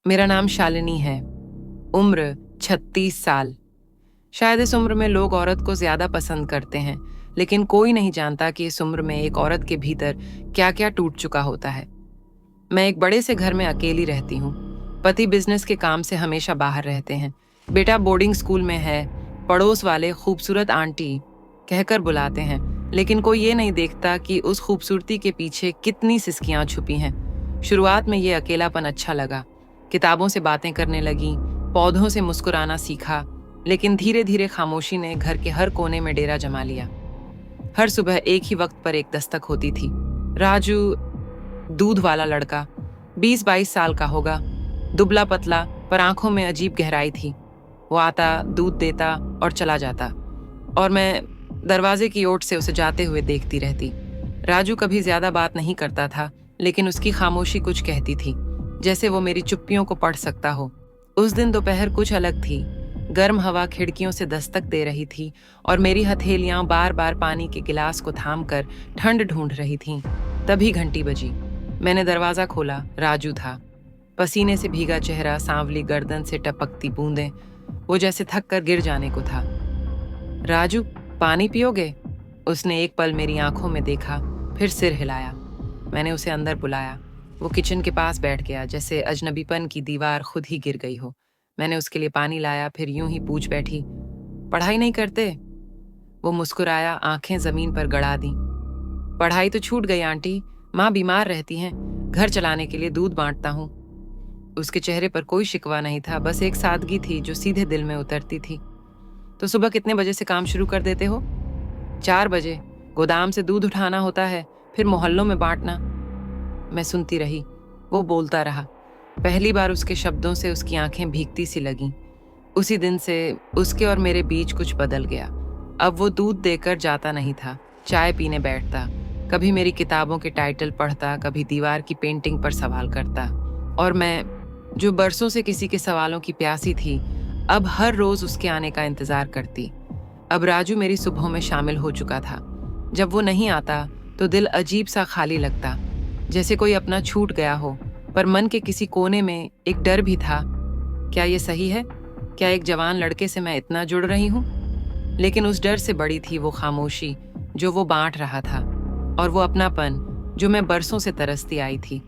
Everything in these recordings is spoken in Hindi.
मेरा नाम शालिनी है। उम्र 36 साल। शायद इस उम्र में लोग औरत को ज्यादा पसंद करते हैं, लेकिन कोई नहीं जानता कि इस उम्र में एक औरत के भीतर क्या क्या टूट चुका होता है। मैं एक बड़े से घर में अकेली रहती हूँ। पति बिजनेस के काम से हमेशा बाहर रहते हैं। बेटा बोर्डिंग स्कूल में है। पड़ोस वाले खूबसूरत आंटी कहकर बुलाते हैं, लेकिन कोई ये नहीं देखता कि उस खूबसूरती के पीछे कितनी सिसकियां छुपी हैं। शुरुआत में ये अकेलापन अच्छा लगा। किताबों से बातें करने लगी, पौधों से मुस्कुराना सीखा, लेकिन धीरे धीरे खामोशी ने घर के हर कोने में डेरा जमा लिया। हर सुबह एक ही वक्त पर एक दस्तक होती थी। राजू, दूध वाला लड़का, 20-22 साल का होगा, दुबला पतला पर आंखों में अजीब गहराई थी। वो आता, दूध देता और चला जाता, और मैं दरवाजे की ओट से उसे जाते हुए देखती रहती। राजू कभी ज्यादा बात नहीं करता था, लेकिन उसकी खामोशी कुछ कहती थी, जैसे वो मेरी चुप्पियों को पढ़ सकता हो। उस दिन दोपहर कुछ अलग थी। गर्म हवा खिड़कियों से दस्तक दे रही थी और मेरी हथेलियां बार बार पानी के गिलास को थामकर ठंड ढूंढ रही थीं। तभी घंटी बजी। मैंने दरवाजा खोला। राजू था। पसीने से भीगा चेहरा, सांवली गर्दन से टपकती बूंदें। वो जैसे थक कर गिर जाने को था। राजू, पानी पियोगे? उसने एक पल मेरी आंखों में देखा, फिर सिर हिलाया। मैंने उसे अंदर बुलाया। वो किचन के पास बैठ गया, जैसे अजनबीपन की दीवार खुद ही गिर गई हो। मैंने उसके लिए पानी लाया, फिर यूं ही पूछ बैठी, पढ़ाई नहीं करते? वो मुस्कुराया, आंखें जमीन पर गड़ा दी। पढ़ाई तो छूट गई आंटी, माँ बीमार रहती हैं, घर चलाने के लिए दूध बांटता हूँ। उसके चेहरे पर कोई शिकवा नहीं था, बस एक सादगी थी जो सीधे दिल में उतरती थी। तो सुबह कितने बजे से काम शुरू कर देते हो? 4 बजे। गोदाम से दूध उठाना होता है, फिर मोहल्लों में बांटना। मैं सुनती रही। वो बोलता रहा। पहली बार उसके शब्दों से उसकी आंखें भीगती सी लगीं। उसी दिन से उसके और मेरे बीच कुछ बदल गया। अब वो दूध देकर जाता नहीं था, चाय पीने बैठता। कभी मेरी किताबों के टाइटल पढ़ता, कभी दीवार की पेंटिंग पर सवाल करता। और मैं, जो बरसों से किसी के सवालों की प्यासी थी, अब हर रोज उसके आने का इंतजार करती। अब राजू मेरी सुबहों में शामिल हो चुका था। जब वो नहीं आता तो दिल अजीब सा खाली लगता, जैसे कोई अपना छूट गया हो। पर मन के किसी कोने में एक डर भी था। क्या ये सही है? क्या एक जवान लड़के से मैं इतना जुड़ रही हूँ? लेकिन उस डर से बड़ी थी वो खामोशी जो वो बांट रहा था, और वो अपनापन जो मैं बरसों से तरसती आई थी।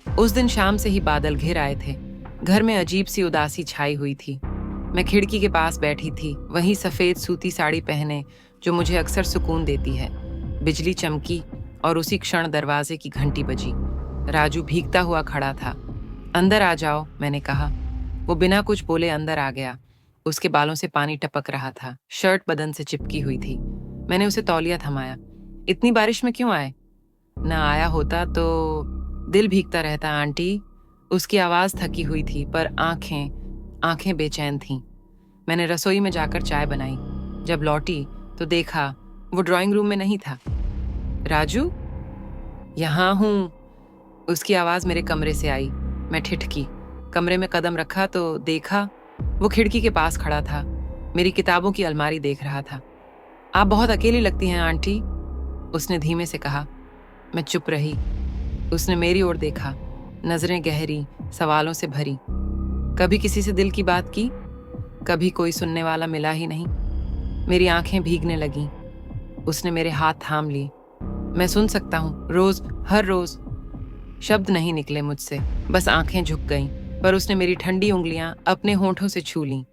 उस दिन शाम से ही बादल घिर आए थे। घर में अजीब सी उदासी छाई हुई थी। मैं खिड़की के पास बैठी थी, वही सफेद सूती साड़ी पहने जो मुझे अक्सर सुकून देती है। बिजली चमकी और उसी क्षण दरवाजे की घंटी बजी। राजू भीगता हुआ खड़ा था। अंदर आ जाओ, मैंने कहा। वो बिना कुछ बोले अंदर आ गया। उसके बालों से पानी टपक रहा था, शर्ट बदन से चिपकी हुई थी। मैंने उसे तौलिया थमाया। इतनी बारिश में क्यों आए? ना आया होता तो दिल भीगता रहता आंटी। उसकी आवाज थकी हुई थी, पर आंखें बेचैन थीं। मैंने रसोई में जाकर चाय बनाई। जब लौटी तो देखा वो ड्राइंग रूम में नहीं था। राजू, यहाँ हूँ। उसकी आवाज मेरे कमरे से आई। मैं ठिठकी। कमरे में कदम रखा तो देखा वो खिड़की के पास खड़ा था, मेरी किताबों की अलमारी देख रहा था। आप बहुत अकेली लगती हैं आंटी, उसने धीमे से कहा। मैं चुप रही। उसने मेरी ओर देखा, नजरें गहरी, सवालों से भरी। कभी किसी से दिल की बात की? कभी कोई सुनने वाला मिला ही नहीं। मेरी आंखें भीगने लगीं। उसने मेरे हाथ थाम लिए। मैं सुन सकता हूँ, रोज, हर रोज। शब्द नहीं निकले मुझसे, बस आंखें झुक गईं। पर उसने मेरी ठंडी उंगलियां अपने होंठों से छू लीं।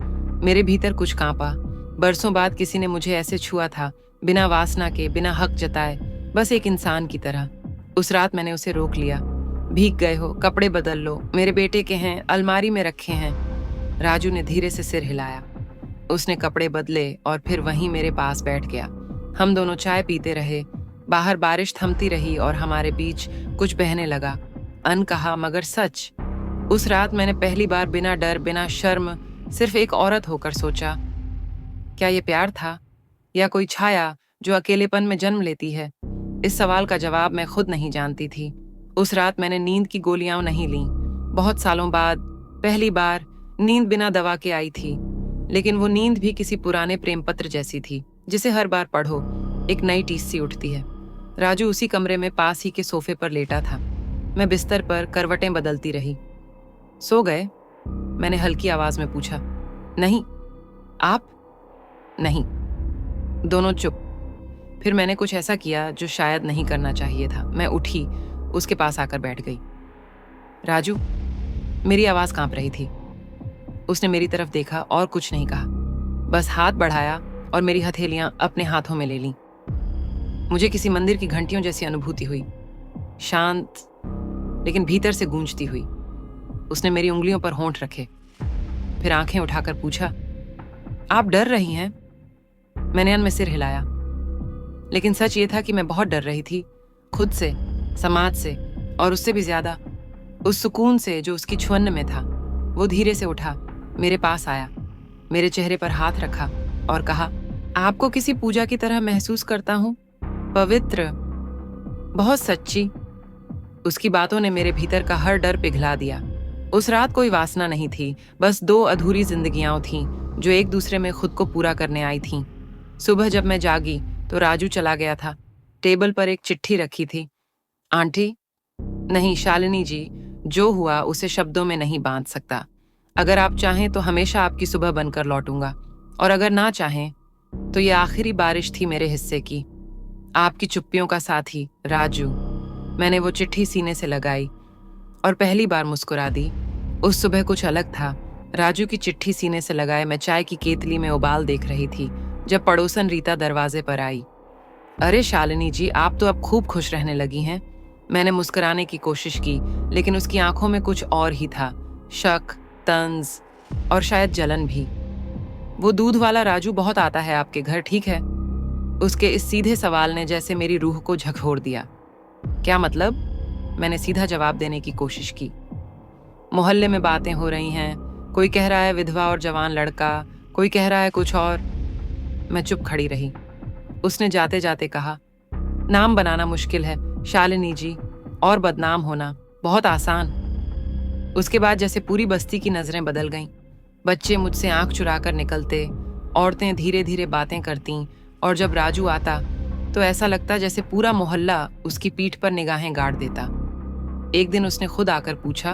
मेरे भीतर कुछ कांपा। बरसों बाद किसी ने मुझे ऐसे छुआ था, बिना वासना के, बिना हक जताए, बस एक इंसान की तरह। उस रात मैंने उसे रोक लिया। भीग गए हो, कपड़े बदल लो, मेरे बेटे के हैं, अलमारी में रखे हैं। राजू ने धीरे से सिर हिलाया। उसने कपड़े बदले और फिर वहीं मेरे पास बैठ गया। हम दोनों चाय पीते रहे। बाहर बारिश थमती रही और हमारे बीच कुछ बहने लगा। अनकहा मगर सच। उस रात मैंने पहली बार बिना डर, बिना शर्म, सिर्फ एक औरत होकर सोचा, क्या ये प्यार था या कोई छाया जो अकेलेपन में जन्म लेती है? इस सवाल का जवाब मैं खुद नहीं जानती थी। उस रात मैंने नींद की गोलियां नहीं लीं। बहुत सालों बाद पहली बार नींद बिना दवा के आई थी, लेकिन वो नींद भी किसी पुराने प्रेम पत्र जैसी थी, जिसे हर बार पढ़ो एक नई टीस सी उठती है। राजू उसी कमरे में पास ही के सोफे पर लेटा था। मैं बिस्तर पर करवटें बदलती रही। सो गए? मैंने हल्की आवाज में पूछा। नहीं। आप? नहीं। दोनों चुप। फिर मैंने कुछ ऐसा किया जो शायद नहीं करना चाहिए था। मैं उठी, उसके पास आकर बैठ गई। राजू, मेरी आवाज कांप रही थी। उसने मेरी तरफ देखा और कुछ नहीं कहा, बस हाथ बढ़ाया और मेरी हथेलियां अपने हाथों में ले लीं। मुझे किसी मंदिर की घंटियों जैसी अनुभूति हुई, शांत लेकिन भीतर से गूंजती हुई। उसने मेरी उंगलियों पर होंठ रखे, फिर आंखें उठाकर पूछा, आप डर रही हैं? मैंने अन में सिर हिलाया, लेकिन सच ये था कि मैं बहुत डर रही थी, खुद से, समाज से, और उससे भी ज्यादा उस सुकून से जो उसकी छुअन्न में था। वो धीरे से उठा, मेरे पास आया, मेरे चेहरे पर हाथ रखा और कहा, आपको किसी पूजा की तरह महसूस करता हूं, पवित्र, बहुत सच्ची। उसकी बातों ने मेरे भीतर का हर डर पिघला दिया। उस रात कोई वासना नहीं थी, बस 2 अधूरी जिंदगियां थीं जो एक दूसरे में खुद को पूरा करने आई थीं। सुबह जब मैं जागी तो राजू चला गया था। टेबल पर एक चिट्ठी रखी थी। आंटी, नहीं शालिनी जी, जो हुआ उसे शब्दों में नहीं बांध सकता। अगर आप चाहें तो हमेशा आपकी सुबह बनकर लौटूंगा, और अगर ना चाहें तो ये आखिरी बारिश थी मेरे हिस्से की। आपकी चुप्पियों का साथी राजू। मैंने वो चिट्ठी सीने से लगाई और पहली बार मुस्कुरा दी। उस सुबह कुछ अलग था। राजू की चिट्ठी सीने से लगाए मैं चाय की केतली में उबाल देख रही थी जब पड़ोसन रीता दरवाजे पर आई। अरे शालिनी जी, आप तो अब खूब खुश रहने लगी हैं। मैंने मुस्कुराने की कोशिश की, लेकिन उसकी आंखों में कुछ और ही था, शक, तंज और शायद जलन भी। वो दूध वाला राजू बहुत आता है आपके घर, ठीक है? उसके इस सीधे सवाल ने जैसे मेरी रूह को झकझोर दिया। क्या मतलब? मैंने सीधा जवाब देने की कोशिश की। मोहल्ले में बातें हो रही हैं, कोई कह रहा है विधवा और जवान लड़का, कोई कह रहा है कुछ और। मैं चुप खड़ी रही। उसने जाते जाते कहा, नाम बनाना मुश्किल है शालिनी जी, और बदनाम होना बहुत आसान। उसके बाद जैसे पूरी बस्ती की नजरें बदल गईं। बच्चे मुझसे आंख चुराकर निकलते, औरतें धीरे धीरे बातें करतीं, और जब राजू आता तो ऐसा लगता जैसे पूरा मोहल्ला उसकी पीठ पर निगाहें गाड़ देता। एक दिन उसने खुद आकर पूछा,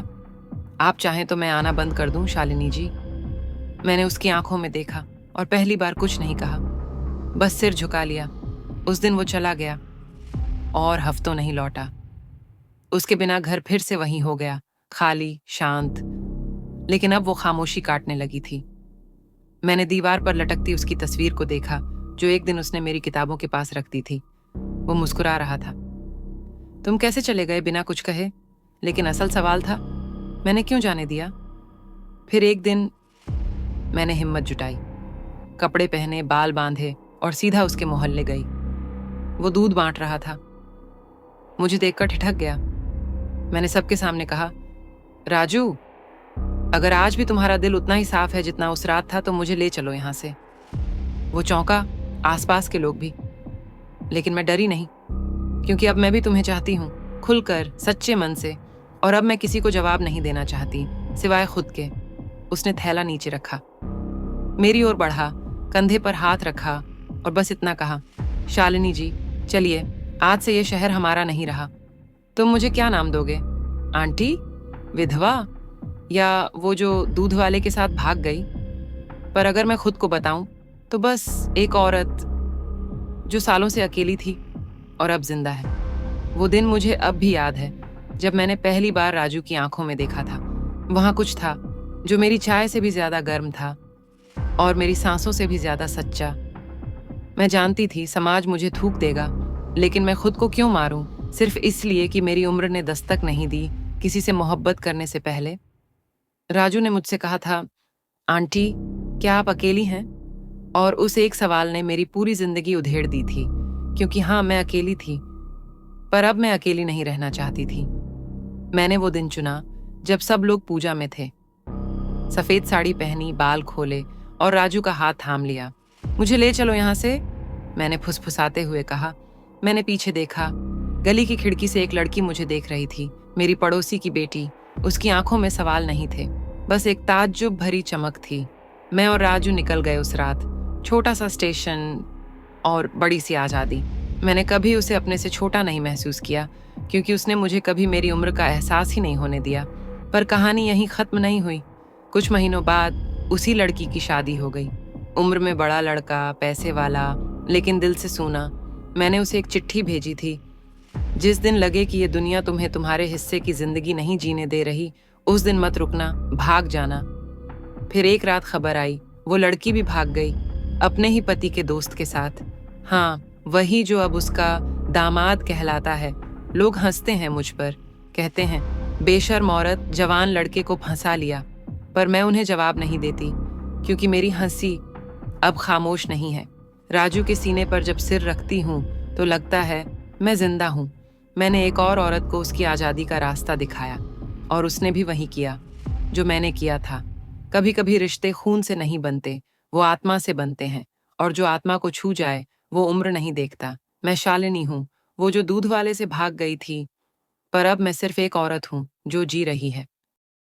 आप चाहें तो मैं आना बंद कर दूं शालिनी जी? मैंने उसकी आंखों में देखा और पहली बार कुछ नहीं कहा, बस सिर झुका लिया। उस दिन वो चला गया और हफ्तों नहीं लौटा। उसके बिना घर फिर से वहीं हो गया, खाली, शांत। लेकिन अब वो खामोशी काटने लगी थी। मैंने दीवार पर लटकती उसकी तस्वीर को देखा जो एक दिन उसने मेरी किताबों के पास रख दी थी। वो मुस्कुरा रहा था। तुम कैसे चले गए बिना कुछ कहे? लेकिन असल सवाल था, मैंने क्यों जाने दिया? फिर एक दिन मैंने हिम्मत जुटाई, कपड़े पहने, बाल बांधे और सीधा उसके मोहल्ले गई। वो दूध बांट रहा था। मुझे देखकर ठिठक गया। मैंने सबके सामने कहा, राजू, अगर आज भी तुम्हारा दिल उतना ही साफ है जितना उस रात था तो मुझे ले चलो यहां से। वो चौंका, आसपास के लोग भी। लेकिन मैं डरी नहीं, क्योंकि अब मैं भी तुम्हें चाहती हूं, खुलकर, सच्चे मन से। और अब मैं किसी को जवाब नहीं देना चाहती सिवाय खुद के। उसने थैला नीचे रखा, मेरी ओर बढ़ा, कंधे पर हाथ रखा और बस इतना कहा, शालिनी जी, चलिए, आज से ये शहर हमारा नहीं रहा। तुम मुझे क्या नाम दोगे? आंटी? विधवा? या वो जो दूध वाले के साथ भाग गई? पर अगर मैं खुद को बताऊं तो बस एक औरत जो सालों से अकेली थी और अब जिंदा है। वो दिन मुझे अब भी याद है जब मैंने पहली बार राजू की आंखों में देखा था। वहां कुछ था जो मेरी चाय से भी ज्यादा गर्म था और मेरी सांसों से भी ज्यादा सच्चा। मैं जानती थी समाज मुझे थूक देगा, लेकिन मैं खुद को क्यों मारूं, सिर्फ इसलिए कि मेरी उम्र ने दस्तक नहीं दी किसी से मोहब्बत करने से पहले। राजू ने मुझसे कहा था, आंटी, क्या आप अकेली हैं? और उस एक सवाल ने मेरी पूरी जिंदगी उधेड़ दी थी, क्योंकि हाँ, मैं अकेली थी, पर अब मैं अकेली नहीं रहना चाहती थी। मैंने वो दिन चुना जब सब लोग पूजा में थे। सफेद साड़ी पहनी, बाल खोले और राजू का हाथ थाम लिया। मुझे ले चलो यहाँ से, मैंने फुसफुसाते हुए कहा। मैंने पीछे देखा। गली की खिड़की से एक लड़की मुझे देख रही थी, मेरी पड़ोसी की बेटी। उसकी आंखों में सवाल नहीं थे, बस एक ताज्जुब भरी चमक थी। मैं और राजू निकल गए उस रात। छोटा सा स्टेशन और बड़ी सी आज़ादी। मैंने कभी उसे अपने से छोटा नहीं महसूस किया, क्योंकि उसने मुझे कभी मेरी उम्र का एहसास ही नहीं होने दिया। पर कहानी यहीं खत्म नहीं हुई। कुछ महीनों बाद उसी लड़की की शादी हो गई। उम्र में बड़ा लड़का, पैसे वाला, लेकिन दिल से सूना। मैंने उसे एक चिट्ठी भेजी थी, जिस दिन लगे कि ये दुनिया तुम्हें तुम्हारे हिस्से की जिंदगी नहीं जीने दे रही, उस दिन मत रुकना, भाग जाना। फिर एक रात खबर आई, वो लड़की भी भाग गई, अपने ही पति के दोस्त के साथ। हाँ, वही जो अब उसका दामाद कहलाता है। लोग हंसते हैं मुझ पर, कहते हैं बेशर्म औरत, जवान लड़के को फंसा लिया। पर मैं उन्हें जवाब नहीं देती, क्योंकि मेरी हंसी अब खामोश नहीं है। राजू के सीने पर जब सिर रखती हूँ तो लगता है मैं जिंदा हूँ। मैंने एक और औरत को उसकी आज़ादी का रास्ता दिखाया, और उसने भी वही किया जो मैंने किया था। कभी कभी रिश्ते खून से नहीं बनते, वो आत्मा से बनते हैं, और जो आत्मा को छू जाए वो उम्र नहीं देखता। मैं शालिनी हूँ, वो जो दूध वाले से भाग गई थी, पर अब मैं सिर्फ एक औरत हूँ जो जी रही है।